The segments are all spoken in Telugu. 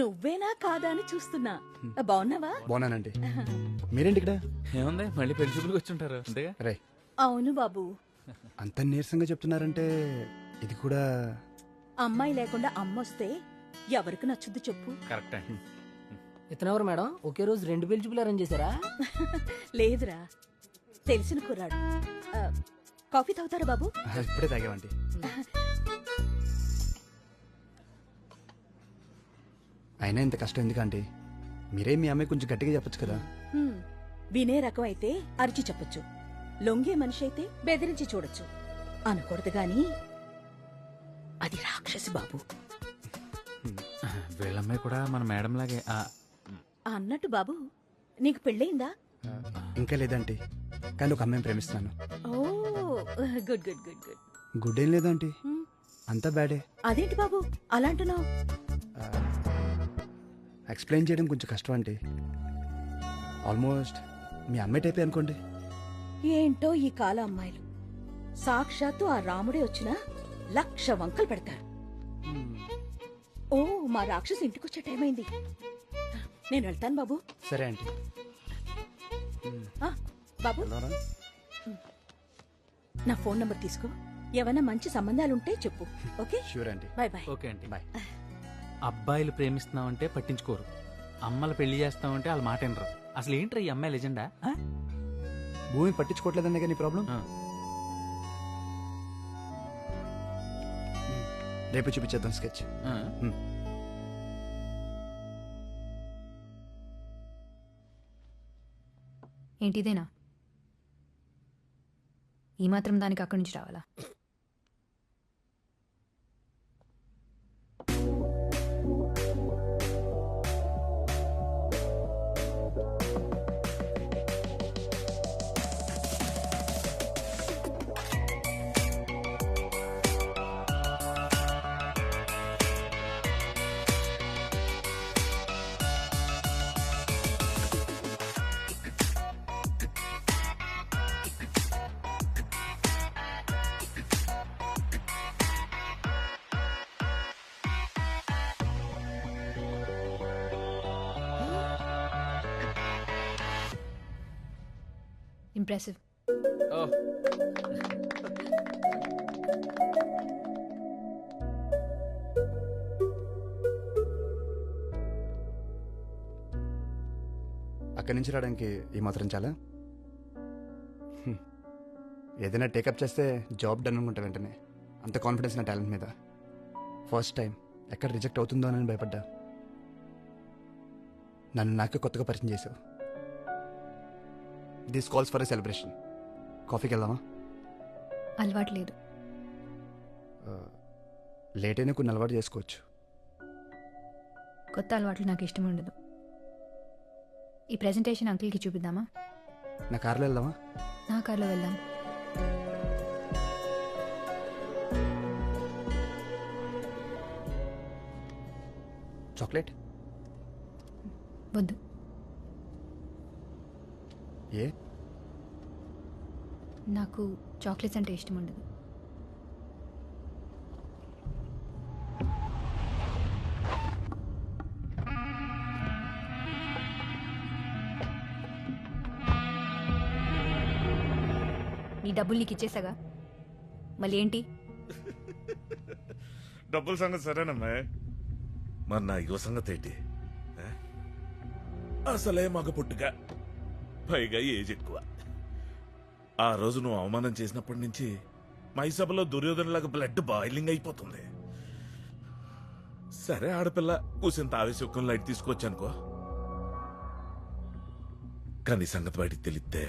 నువ్వేనా కాదా అని చూస్తున్నా. బాగున్నావా? బాగున్నానండి. మీరేంటి ఇక్కడ? ఏముంది, మళ్ళీ పెళ్లి చూపులకు వచ్చి ఉంటారు అంతేగా. రే, అవును బాబు. అంత నీరసంగా చెప్తున్నారంటే ఇది కూడా అమ్మాయి లేకుండా అమ్మొస్తే ఎవరికి నచ్చుద్ది చెప్పు? కరెక్ట్ అండి. ఇతనెవరు మేడం? ఒకే రోజు 2 పెళ్లి చూపులు అరేంజ్ చేశారా? లేదురా, తెలిసిన కుర్రాడు. ఆ, కాఫీ తాగుతారా బాబు? ఇప్పుడే తాగామండి. అయినా ఇంత కష్టం ఎందుకంటే మీరే మీ అమ్మాయి కొంచెం గట్టిగా చెప్పొచ్చు కదా. హ్మ్, వినే రకం అయితే అరిచి చెప్పొచ్చు, లొంగే మనిషి అయితే బెదిరించి చూడొచ్చు. అనకూడదు గాని అది రాక్షసి బాబు. వీళ్ళమ్మాయి కూడా మన మేడం లాగే. అన్నట్టు బాబు, నీకు పెళ్ళయిందా? ఇంకా లేదంటే, కానీ ఒక అమ్మాయిని ప్రేమిస్తున్నాను. Oh, good good good good. Good ఏం లేదంటే అంతా బ్యాడే. అదేంటి బాబు అలా అంటున్నావు? ఎక్స్ప్లెయిన్ చేయడం కొంచెం కష్టం అంటే. ఆల్మోస్ట్ మీ అమ్మాయి టైపే అనుకోండి. ఏంటో ఈ కాల అమ్మాయిలు, సాక్షాత్తు ఆ రాముడే వచ్చినా 1,00,000 వంకలు పెడతారు. ఓ, మా రాక్షసు ఇంటికొచ్చే టైం అయింది, నేను వెళ్తాను బాబు. సరే ఆంటీ. ఆ, బాబు, నా ఫోన్ నంబర్ తీసుకో, ఏమైనా మంచి సంబంధాలుంటే చెప్పు. Okay, sure aunty. Bye bye. Okay అండి. బాయ్. అబ్బాయిలు ప్రేమిస్తున్నామంటే పట్టించుకోరు, అమ్మలు పెళ్లి చేస్తామంటే వాళ్ళ మాట వినరు. అసలు ఏంట్రా ఈ అమ్మాయి లెజెండా? భూమి పట్టించుకోవట్లేదనే కానీ ప్రాబ్లం. రేపు చూపించేద్దాం స్కెచ్. ఏంటిదేనా? ఈ మాత్రం దానికి అక్కడి నుంచి రావాలా? ఇంప్రెసివ్. అక్కడి నుంచి రావడానికి ఈ మాత్రం చాలా. ఏదైనా టేకప్ చేస్తే జాబ్ డన్ అనుకుంటా వెంటనే. అంత కాన్ఫిడెన్స్ నా టాలెంట్ మీద. ఫస్ట్ టైం ఎక్కడ రిజెక్ట్ అవుతుందో అని భయపడ్డా. నన్ను నాకే కొత్తగా పరిచయం చేసావు. This calls for a celebration. కాఫీకి వెళ్దామా? అలవాటు లేదు. లేట్ అయినా కొన్ని అలవాటు చేసుకోవచ్చు. కొత్త అలవాట్లు నాకు ఇష్టం ఉండదు. ఈ ప్రెజెంటేషన్ అంకుల్కి చూపిద్దామా? నా కార్లో వెళ్దామా? నా కార్లో వెళ్దాం. చాక్లెట్ వద్దు. ఏ? నాకు చాక్లెట్స్ అంటే ఇష్టం ఉండదు. నీ డబ్బులు నీకు ఇచ్చేసాగా, మళ్ళీ ఏంటి? డబ్బుల సంగతి సరేనమ్మా, మరి నా యువ సంగతి ఏంటి? అసలే మగ పుట్టుక, పైగా ఏజ్ ఎక్కువ. ఆ రోజు నువ్వు అవమానం చేసినప్పటి నుంచి మైసభలో దుర్యోధనలాగా బ్లడ్ బాయిలింగ్ అయిపోతుంది. సరే, ఆడపిల్ల కూసింత ఆవేశం లైట్ తీసుకొచ్చానుకో, కానీ సంగతి బయటికి తెలిస్తే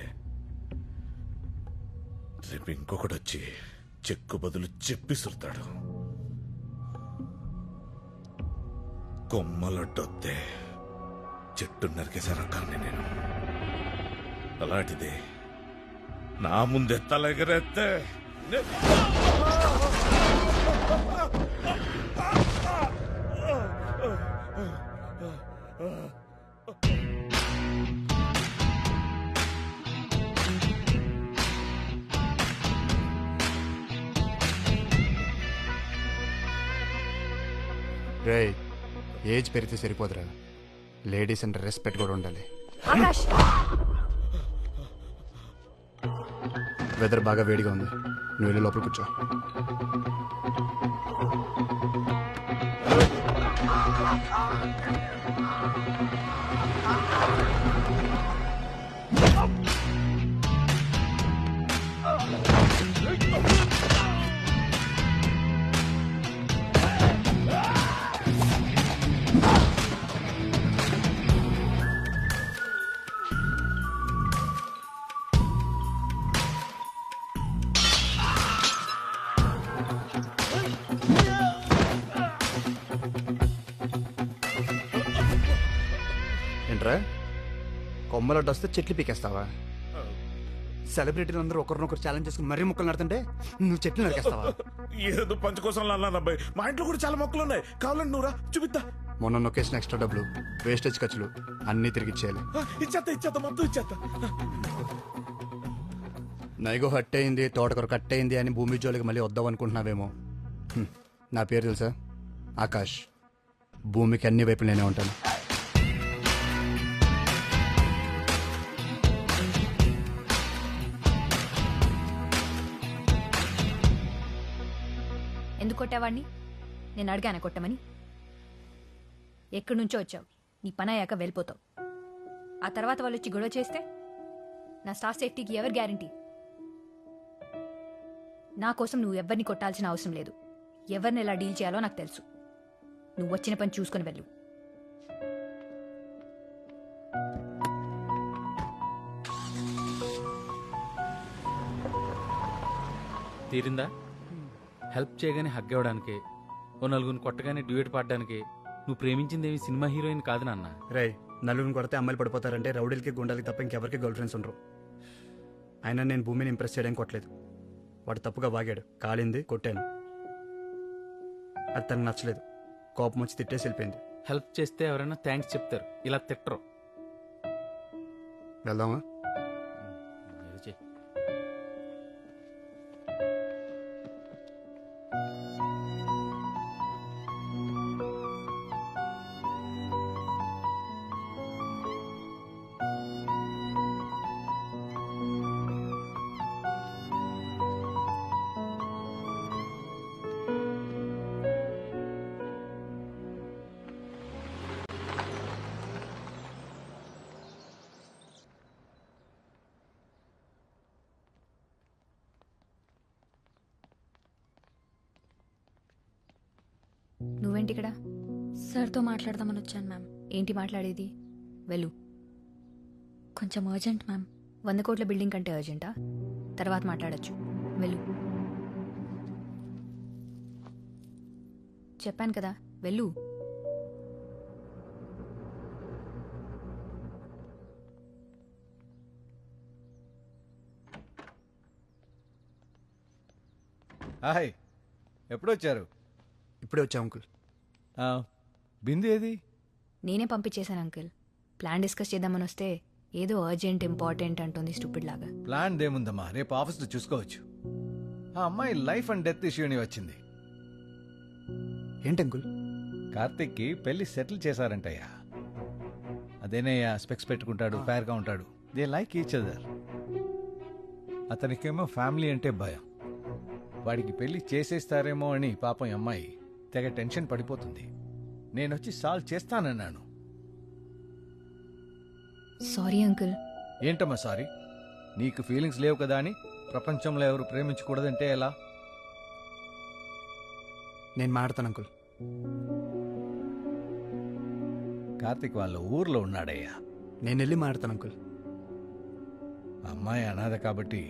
రేపు ఇంకొకటి వచ్చి చెక్కు బదులు చెప్పిసురుతాడు. కొమ్మలొడ్డొత్తే చెట్టు నరికేసే రకాన్ని నేను. అలాంటిది నా ముందే తలెగరేస్తే రేయ్, ఏజ్ పెరిగితే సరిపోదురా, లేడీస్ అంటే రెస్పెక్ట్ కూడా ఉండాలి. ఆకాష్, వెదర్ బాగా వేడిగా ఉంది, నువ్వు వెళ్ళి లోపల కూర్చో. ఏంట్రా కొమ్మలడ్డు వస్తే చెట్లు పీకేస్తావా? సెలబ్రిటీలు అందరూ ఒకరినొకరు ఛాలెంజ్ చేసుకుని మరీ మొక్కలు నడుతుంటే నువ్వు చెట్లు నరికేస్తావా? ఏదో పంచ కోసం అన్నాను అబ్బాయి. మా ఇంట్లో కూడా చాలా మొక్కలు ఉన్నాయి, కావాలంటే నువ్వురా చూపిస్తా. మొన్న నొక్కేసిన ఎక్స్ట్రా డబ్బులు, వేస్టేజ్ ఖర్చులు అన్నీ తిరిగి ఇచ్చేయాలి. ఇచ్చేస్తా మొత్తం ఇచ్చేస్తా. నైగో హట్ అయింది, తోటకూర కట్ అయింది అని భూమి జోలికి మళ్ళీ వద్దాం అనుకుంటున్నావేమో. నా పేరు తెలుసా? ఆకాష్. భూమికి అన్ని వైపులు నేనే ఉంటాను. ఎందుకు కొట్టావాడిని? నేను అడిగాను కొట్టమని. ఎక్కడి నుంచో వచ్చావు, నీ పని అయ్యాక వెళ్ళిపోతావు. ఆ తర్వాత వాళ్ళు వచ్చి గొడవ చేస్తే నా స్టాఫ్ సేఫ్టీకి ఎవరు గ్యారంటీ? నా కోసం నువ్వు ఎవరిని కొట్టాల్సిన అవసరం లేదు. ఎవరిని ఎలా డీల్ చేయాలో నాకు తెలుసు. నువ్వు వచ్చిన పని చూసుకొని వెళ్ళు. తీరిందా? హెల్ప్ చేయగానే హగ్ ఇవ్వడానికి, ఓ నలుగురిని కొట్టగానే డ్యూయట్ పాడడానికి నువ్వు ప్రేమించిందేమి సినిమా హీరోయిన్ కాదు నాన్న. రే, నలుగురిని కొడితే అమ్మాయిలు పడిపోతారంటే రౌడీలకి గుండాలకి తప్ప ఇంకెవరికి గర్ల్ ఫ్రెండ్స్ ఉండరు. అయినా నేను భూమిని ఇంప్రెస్ చేయడానికి కొట్టలేదు. వాడు తప్పుగా వాగాడు, కాలింది, కొట్టాను. అది తనకు నచ్చలేదు, కోపం వచ్చి తిట్టేసి వెళ్ళిపోయింది. హెల్ప్ చేస్తే ఎవరైనా థ్యాంక్స్ చెప్తారు, ఇలా తిట్టరు. వెళ్దామా? ఏదో చెయ్. నువ్వేంటి ఇక్కడ? సార్తో మాట్లాడదామని వచ్చాను మ్యామ్. ఏంటి మాట్లాడేది? వెళ్ళు. కొంచెం అర్జెంట్ మ్యామ్. 100 కోట్ల బిల్డింగ్ కంటే అర్జెంటా? తర్వాత మాట్లాడచ్చు. వెళ్ళు. చెప్పాను కదా, వెళ్ళు. హాయ్, ఎప్పుడొచ్చారు? ఇప్పుడే వచ్చా అంకుల్. బిందు ఏది? నేనే పంపించేశాను అంకుల్. ప్లాన్ డిస్కస్ చేద్దామని వస్తే ఏదో అర్జెంట్ ఇంపార్టెంట్ అంటుంది స్టూపిడ్ లాగా. ప్లాన్ దేముందమ్మా, రేపు ఆఫీస్లో చూసుకోవచ్చు. ఆ అమ్మాయి లైఫ్ అండ్ డెత్ ఇష్యూని వచ్చింది. ఏంటి అంకుల్? కార్తిక్కి పెళ్లి సెటిల్ చేశారంటయ్యా. అదేనయ్యా, స్పెక్స్ పెట్టుకుంటాడు, ఫేర్గా ఉంటాడు. They like each other. అతనికేమో ఫ్యామిలీ అంటే భయం. వాడికి పెళ్లి చేసేస్తారేమో అని పాపం అమ్మాయి తెగ టెన్షన్ పడిపోతుంది. నేనొచ్చి సాల్వ్ చేస్తానన్నాను. Sorry uncle. ఏంటమ్మా సారీ? నీకు ఫీలింగ్స్ లేవు కదా అని ప్రపంచంలో ఎవరు ప్రేమించకూడదంటే ఎలా? నేను మాట్లాడతాను అంకుల్. కార్తిక్ వాళ్ళ ఊర్లో ఉన్నాడయ్యా. నేను వెళ్ళి మాట్లాడతాను అంకుల్. అమ్మాయి అనాథ కాబట్టి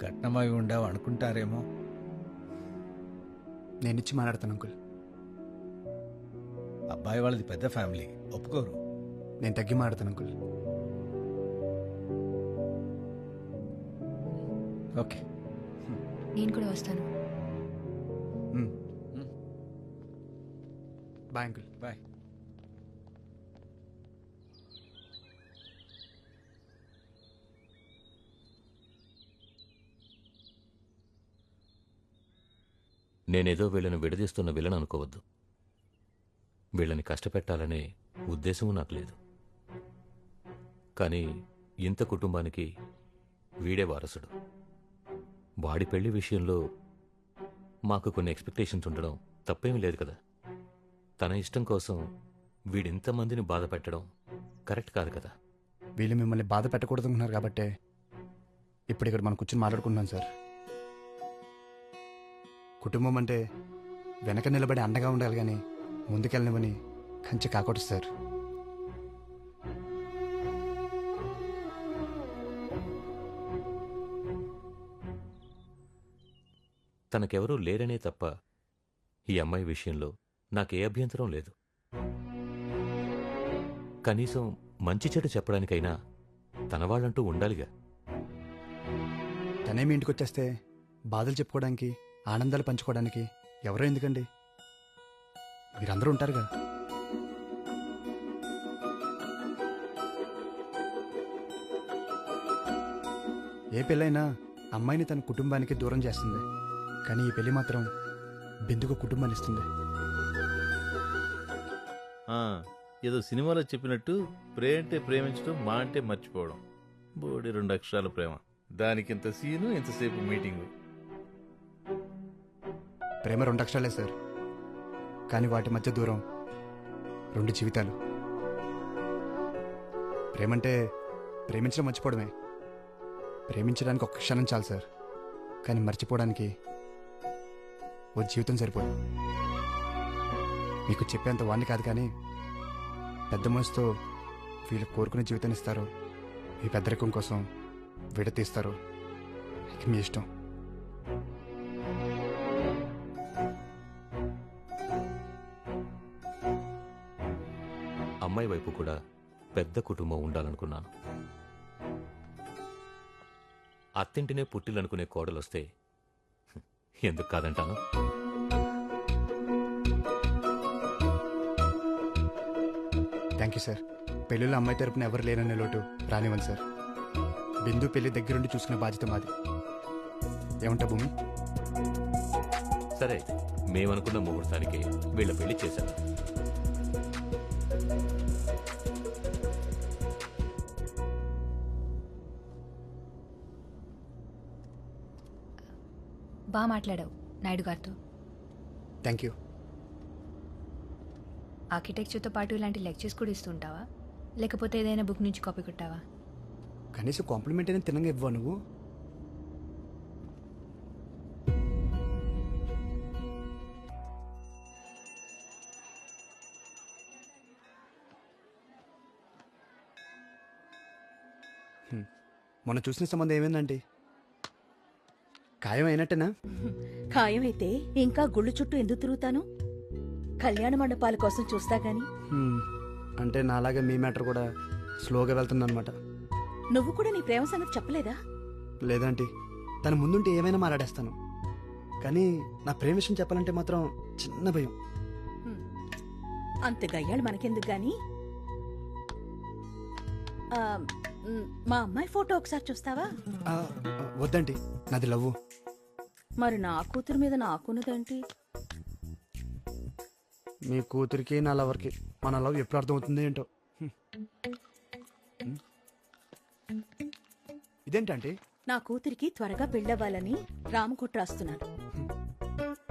కట్నమై ఉండవు అనుకుంటారేమో. నేను ఇచ్చి మాట్లాడతాను అంకుల్. అబ్బాయి వాళ్ళది పెద్ద ఫ్యామిలీ, ఒప్పుకోరు. నేను తగ్గి మాట్లాడతాను అంకుల్. ఓకే, నేను కూడా వస్తాను. Bye uncle. బాయ్. నేనేదో వీళ్ళని విడదీస్తున్న విలన్ అనుకోవద్దు. వీళ్ళని కష్టపెట్టాలనే ఉద్దేశము నాకు లేదు. కానీ ఇంత కుటుంబానికి వీడే వారసుడు. వాడి పెళ్లి విషయంలో మాకు కొన్ని ఎక్స్పెక్టేషన్స్ ఉండడం తప్పేమీ లేదు కదా. తన ఇష్టం కోసం వీడింతమందిని బాధ పెట్టడం కరెక్ట్ కాదు కదా. వీళ్ళు మిమ్మల్ని బాధ పెట్టకూడదు అనుకున్నారు కాబట్టే ఇప్పుడు ఇక్కడ మనం కూర్చొని మాట్లాడుకుంటున్నాం సార్. కుటుంబం అంటే వెనక నిలబడి అండగా ఉండాలి కానీ ముందుకెళ్ళనివని కంచె కాకూడదు సార్. తనకెవరూ లేరనే తప్ప ఈ అమ్మాయి విషయంలో నాకే అభ్యంతరం లేదు. కనీసం మంచి చెడు చెప్పడానికైనా తన వాళ్ళంటూ ఉండాలిగా. తనే మీ ఇంటికి వచ్చేస్తే బాధలు చెప్పుకోవడానికి ఆనందాలు పంచుకోవడానికి ఎవరో ఎందుకండి, మీరందరూ ఉంటారుగా. ఏ పెళ్ళైనా అమ్మాయిని తన కుటుంబానికి దూరం చేస్తుంది, కానీ ఈ పెళ్లి మాత్రం బిందుకు కుటుంబాన్ని ఇస్తుంది. ఏదో సినిమాలో చెప్పినట్టు ప్రేమ అంటే ప్రేమించడం, మా అంటే మర్చిపోవడం. బోడి 2 అక్షరాల ప్రేమ, దానికింత సీను, ఎంతసేపు మీటింగు. ప్రేమ 2 అక్షరాలే సార్, కానీ వాటి మధ్య దూరం 2 జీవితాలు. ప్రేమంటే ప్రేమించడం మర్చిపోవడమే. ప్రేమించడానికి 1 క్షణం చాలు సార్, కానీ మర్చిపోవడానికి ఓ జీవితం సరిపోదు. మీకు చెప్పేంత వాడిని కాదు, కానీ పెద్ద మనసుతో వీళ్ళు కోరుకునే జీవితాన్ని ఇస్తారు, మీ పెద్దరికం కోసం విడతీస్తారు. ఇక మీ ఇష్టం. అమ్మాయి వైపు కూడా పెద్ద కుటుంబం ఉండాలనుకున్నాను. అత్తింటినే పుట్టిలనుకునే కోడలొస్తే ఎందుకు కాదంటాను. Thank you sir. పెళ్ళిలో అమ్మాయి తరపున ఎవరు లేననే లోటు రానివ్వండి సార్. బిందు పెళ్లి దగ్గరుండి చూసుకునే బాధ్యత మాది. ఏమంటా భూమి? సరే, మేమనుకున్న ముహూర్తానికి వీళ్ళ పెళ్లి చేశాను. బాగా మాట్లాడావు నాయుడు గారితో. Thank you. ఆర్కిటెక్చర్తో పాటు ఇలాంటి లెక్చర్స్ కూడా ఇస్తుంటావా, లేకపోతే ఏదైనా బుక్ నుంచి కాపీ కొట్టావా? కనీసం కాంప్లిమెంట్ అయినా తినంగా ఇవ్వవా నువ్వు? మొన్న చూసిన సంబంధం ఏమైందండి? ఖాయం అయినట్టేనా? ఖాయమైతే ఇంకా గుళ్ళు చుట్టూ ఎందుకు తిరుగుతాను? కళ్యాణ మండపాల కోసం చూస్తా గాని. అంటే నాలాగే మీ మ్యాటర్ కూడా స్లోగా వెళ్తుందన్నమాట. నువ్వు కూడా నీ ప్రేమ సంగతి చెప్పలేదా? లేదంటే తన ముందుంటే ఏమైనా మాట్లాడేస్తాను, కానీ నా ప్రేమ విషయం చెప్పాలంటే మాత్రం చిన్న భయం. అంత గయ్యాళ్ళు మనకెందుకు గాని. మా అమ్మాయి ఫోటో ఒకసారి చూస్తావా? వద్దండి, నాది లవ్వు. మరి నా కూతురు మీద నాకున్నదేంటి? మీ కూతురికి నా లవర్కి మన లవ్ ఎప్పుడు అర్థమవుతుంది ఏంటో. ఇదేంటంటే? నా కూతురికి త్వరగా పెళ్ళవ్వాలని రామకుట్ర రాస్తున్నాను.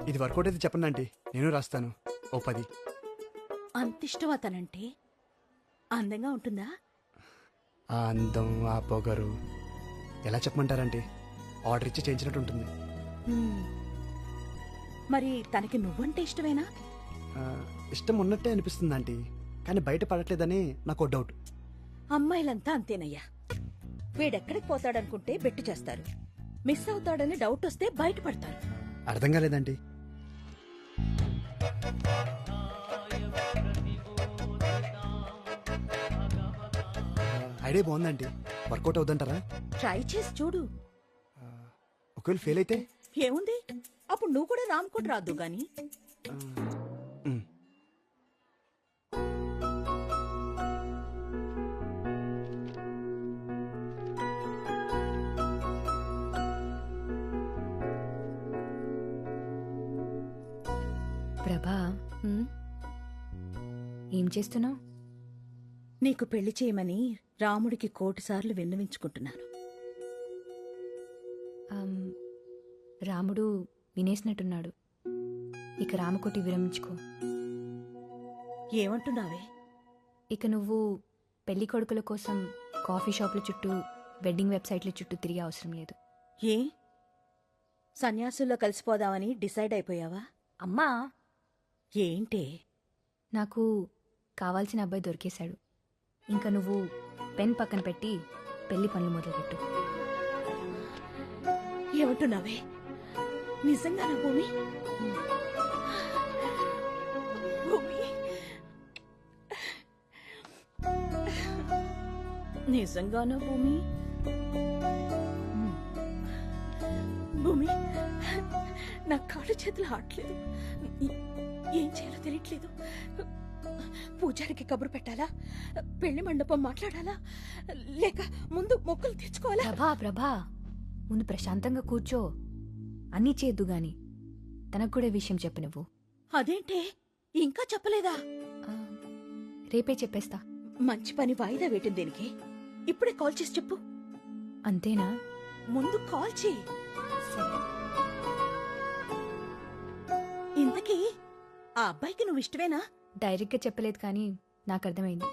ఇది వర్కౌట్ అయితే చెప్పండి ఆంటీ, నేను రాస్తాను. ఓ 10. అంతిష్టం అతనంటే. అందంగా ఉంటుందా? ఆ అందం, ఆ పొగరు ఎలా చెప్పమంటారంటే ఆర్డర్ ఇచ్చి చేయించినట్టు ఉంటుంది. మరి తనకి నువ్వంటే ఇష్టమేనా? ఇష్టం ఉన్నట్టే అనిపిస్తుంది ఆంటీ, కానీ బయట పడట్లేదని నాకు డౌట్. అమ్మాయిలంతా అంతేనయ్యా. వీడెక్కడికి పోతాడనుకుంటే బెట్టు చేస్తారు, మిస్ అవుతాడని డౌట్ వస్తే బయటపడతారు. అర్థం కాలేదండి. ఐడియా బాగుందండి, వర్కౌట్ అవుతుంటారా? ట్రై చేసి చూడు. ఒకవేళ ఫెయిల్ అయితే ఏముంది, అప్పుడు నువ్వు కూడా రామ్కోట్ రాద్దు గాని. ప్రభా, ఏం చేస్తున్నావు? నీకు పెళ్లి చేయమని రాముడికి 1,000,000 సార్లు విన్నవించుకుంటున్నాను. రాముడు వినేసినట్టున్నాడు. ఇక రామకోటి విరమించుకో. ఏమంటున్నావే? ఇక నువ్వు పెళ్లి కొడుకుల కోసం కాఫీ షాపుల చుట్టూ, వెడ్డింగ్ వెబ్సైట్ల చుట్టూ తిరిగే అవసరం లేదు. ఏ సన్యాసుల్లో కలిసిపోదామని డిసైడ్ అయిపోయావా? అమ్మా, ఏంటే? నాకు కావాల్సిన అబ్బాయి దొరికేశాడు. ఇంకా నువ్వు పెన్ పక్కన పెట్టి పెళ్లి పనులు మొదలుపెట్టు. ఏమంటున్నావే? నిజంగానా భూమి? భూమి, నిజంగానా భూమి? భూమి, నా కాళ్ళు చేతులు ఆడలేదు. ఏం చేయాలో తెలియట్లేదు. పూజారికి కబురు పెట్టాలా? పెళ్లి మండపం మాట్లాడాలా? లేక ముందు మొక్కులు తెచ్చుకోవాలా? ప్రభా, ముందు ప్రశాంతంగా కూర్చో. అన్నీ చేద్దు గాని తనకు కూడా ఈ విషయం చెప్పు నువ్వు. అదేంటే ఇంకా చెప్పలేదా? ఆ, రేపే చెప్పేస్తా. మంచి పని వాయిదా వేయటం దేనికి? ఇప్పుడే కాల్ చేసి చెప్పు. అంతేనా? ముందు కాల్ చేయి. సరే. ఇంతకీ ఆ అబ్బాయికి నువ్వు ఇష్టమేనా? డైరెక్ట్గా చెప్పలేదు కానీ నాకు అర్థమైంది.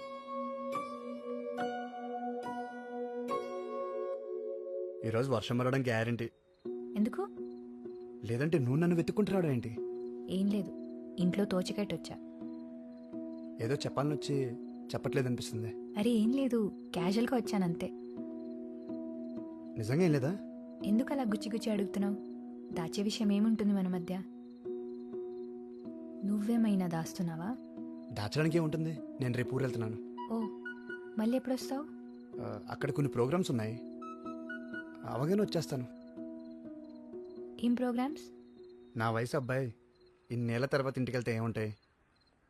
ఈరోజు వర్షం పడడం గ్యారంటీ. ఎందుకు? లేదంటే నువ్వు నన్ను వెతుక్కుంటున్నాడు ఏంటి? ఏం లేదు, ఇంట్లో తోచకట్టొచ్చా. ఏదో చెప్పాలని వచ్చి చెప్పట్లేదు అనిపిస్తుంది. అరే ఏం లేదు, క్యాజువల్గా వచ్చానంతే. నిజంగా ఏం లేదా? ఎందుకు అలా గుచ్చి అడుగుతున్నావు? దాచే విషయం ఏముంటుంది మన మధ్య? నువ్వేమైనా దాస్తున్నావా? దాచడానికి ఏముంటుంది? నేను రేపు ఊరు వెళ్తున్నాను. ఓ, మళ్ళీ ఎప్పుడొస్తావు? అక్కడ కొన్ని ప్రోగ్రామ్స్ ఉన్నాయి, అవగానే వచ్చేస్తాను. ఏం ప్రోగ్రామ్స్? నా వయసు అబ్బాయి ఇన్నేళ్ల తర్వాత ఇంటికి వెళ్తే ఏముంటాయి?